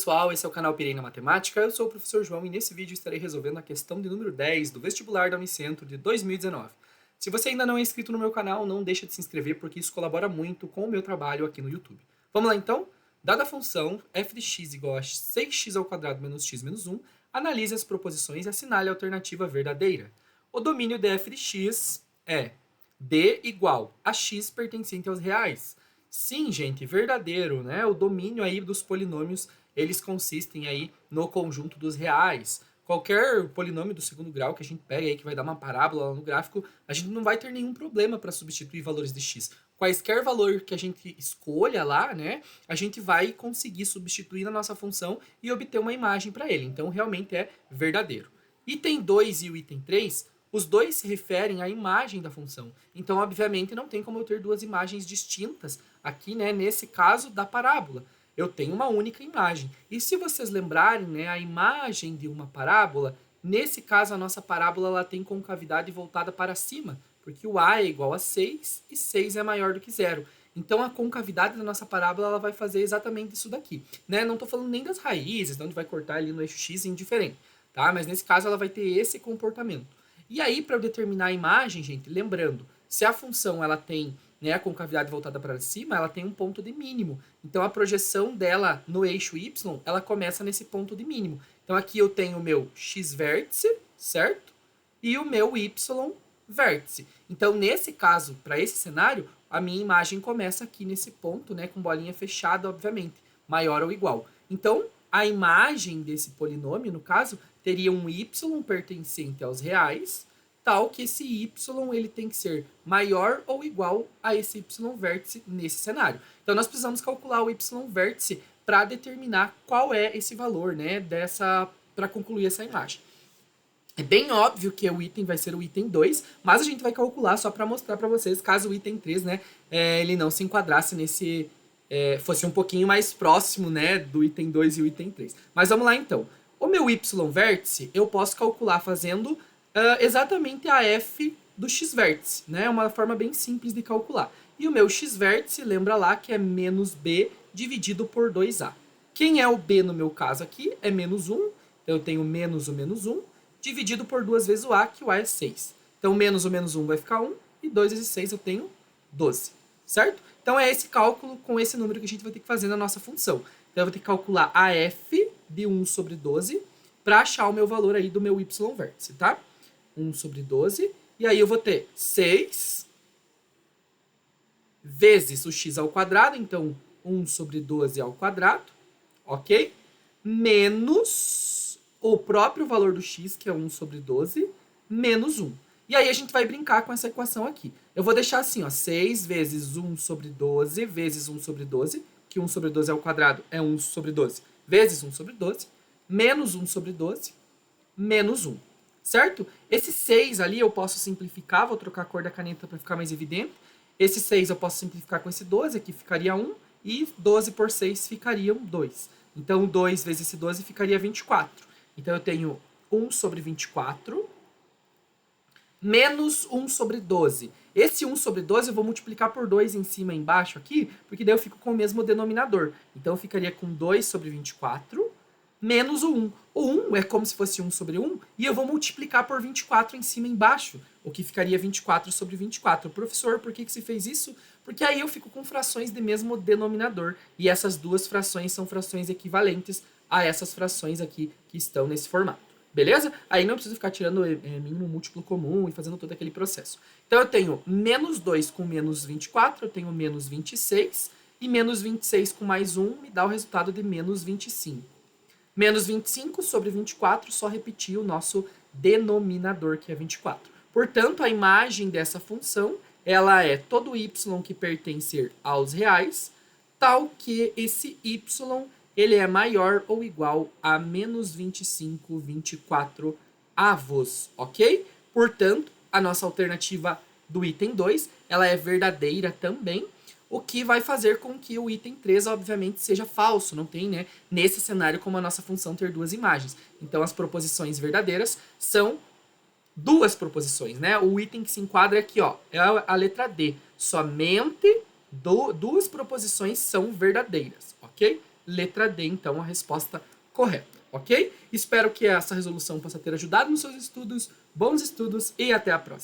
pessoal, esse é o canal Pirei na Matemática, eu sou o professor João e nesse vídeo estarei resolvendo a questão de número 10 do vestibular da Unicentro de 2019. Se você ainda não é inscrito no meu canal, não deixa de se inscrever porque isso colabora muito com o meu trabalho aqui no YouTube. Vamos lá então? Dada a função f de x igual a 6x² menos x menos 1, analise as proposições e assinale a alternativa verdadeira. O domínio de f de x é d igual a x pertencente aos reais. Sim, gente, verdadeiro, né? O domínio aí dos polinômios, eles consistem aí no conjunto dos reais. Qualquer polinômio do segundo grau que a gente pega aí, que vai dar uma parábola lá no gráfico, a gente não vai ter nenhum problema para substituir valores de x. Quaisquer valor que a gente escolha lá, né, a gente vai conseguir substituir na nossa função e obter uma imagem para ele. Então, realmente é verdadeiro. Item 2 e o item 3, os dois se referem à imagem da função. Então, obviamente, não tem como eu ter duas imagens distintas aqui, né, nesse caso da parábola. Eu tenho uma única imagem. E se vocês lembrarem, né, a imagem de uma parábola, nesse caso a nossa parábola ela tem concavidade voltada para cima, porque o a é igual a 6 e 6 é maior do que 0. Então a concavidade da nossa parábola ela vai fazer exatamente isso daqui. Né? Não estou falando nem das raízes, de onde vai cortar ali no eixo x indiferente. Tá? Mas nesse caso ela vai ter esse comportamento. E aí, para eu determinar a imagem, gente, lembrando, se a função ela tem, né, a concavidade voltada para cima, ela tem um ponto de mínimo. Então, a projeção dela no eixo y, ela começa nesse ponto de mínimo. Então, aqui eu tenho o meu x-vértice, certo? E o meu y-vértice. Então, nesse caso, para esse cenário, a minha imagem começa aqui nesse ponto, né, com bolinha fechada, obviamente, maior ou igual. Então, a imagem desse polinômio, no caso, teria um y pertencente aos reais, tal que esse y ele tem que ser maior ou igual a esse y-vértice nesse cenário. Então, nós precisamos calcular o y-vértice para determinar qual é esse valor, né, para concluir essa imagem. É bem óbvio que o item vai ser o item 2, mas a gente vai calcular só para mostrar para vocês, caso o item 3, né, ele não se enquadrasse nesse... fosse um pouquinho mais próximo, né, do item 2 e o item 3. Mas vamos lá então. O meu y-vértice eu posso calcular fazendo exatamente a f do x-vértice, né? É uma forma bem simples de calcular. E o meu x-vértice, lembra lá que é menos b dividido por 2a. Quem é o b no meu caso aqui? É menos 1. Então eu tenho menos o menos 1 dividido por 2 vezes o a, que o a é 6. Então menos o menos 1 vai ficar 1 e 2 vezes 6 eu tenho 12, certo? Então é esse cálculo com esse número que a gente vai ter que fazer na nossa função. Então eu vou ter que calcular a f de 1 sobre 12 para achar o meu valor aí do meu y-vértice, tá? 1 sobre 12. E aí eu vou ter 6 vezes o x ao quadrado, então 1 sobre 12 ao quadrado, ok? Menos o próprio valor do x, que é 1 sobre 12, menos 1. E aí a gente vai brincar com essa equação aqui. Eu vou deixar assim, ó, 6 vezes 1 sobre 12 vezes 1 sobre 12, que 1 sobre 12 ao quadrado é 1 sobre 12 vezes 1 sobre 12, menos 1 sobre 12, menos 1, certo? Esse 6 ali eu posso simplificar, vou trocar a cor da caneta para ficar mais evidente. Esse 6 eu posso simplificar com esse 12, aqui ficaria 1, e 12 por 6 ficariam 2. Então, 2 vezes esse 12 ficaria 24. Então, eu tenho 1 sobre 24, menos 1 sobre 12. Esse 1 sobre 12 eu vou multiplicar por 2 em cima e embaixo aqui, porque daí eu fico com o mesmo denominador. Então, eu ficaria com 2 sobre 24, menos o 1. O 1 é como se fosse 1 sobre 1, e eu vou multiplicar por 24 em cima e embaixo, o que ficaria 24 sobre 24. Professor, por que você fez isso? Porque aí eu fico com frações de mesmo denominador, e essas duas frações são frações equivalentes a essas frações aqui que estão nesse formato. Beleza? Aí não preciso ficar tirando mínimo múltiplo comum e fazendo todo aquele processo. Então eu tenho menos 2 com menos 24, eu tenho menos 26, e menos 26 com mais 1 me dá o resultado de menos 25. Menos 25 sobre 24, só repetir o nosso denominador, que é 24. Portanto, a imagem dessa função, ela é todo y que pertencer aos reais, tal que esse y ele é maior ou igual a menos 25, 24 avos, ok? Portanto, a nossa alternativa do item 2, ela é verdadeira também, o que vai fazer com que o item 3, obviamente, seja falso. Não tem, né, nesse cenário, como a nossa função ter duas imagens. Então, as proposições verdadeiras são duas proposições, né? O item que se enquadra aqui, ó, é a letra D. Somente duas proposições são verdadeiras, ok? letra D, então, a resposta correta, ok? Espero que essa resolução possa ter ajudado nos seus estudos. Bons estudos e até a próxima!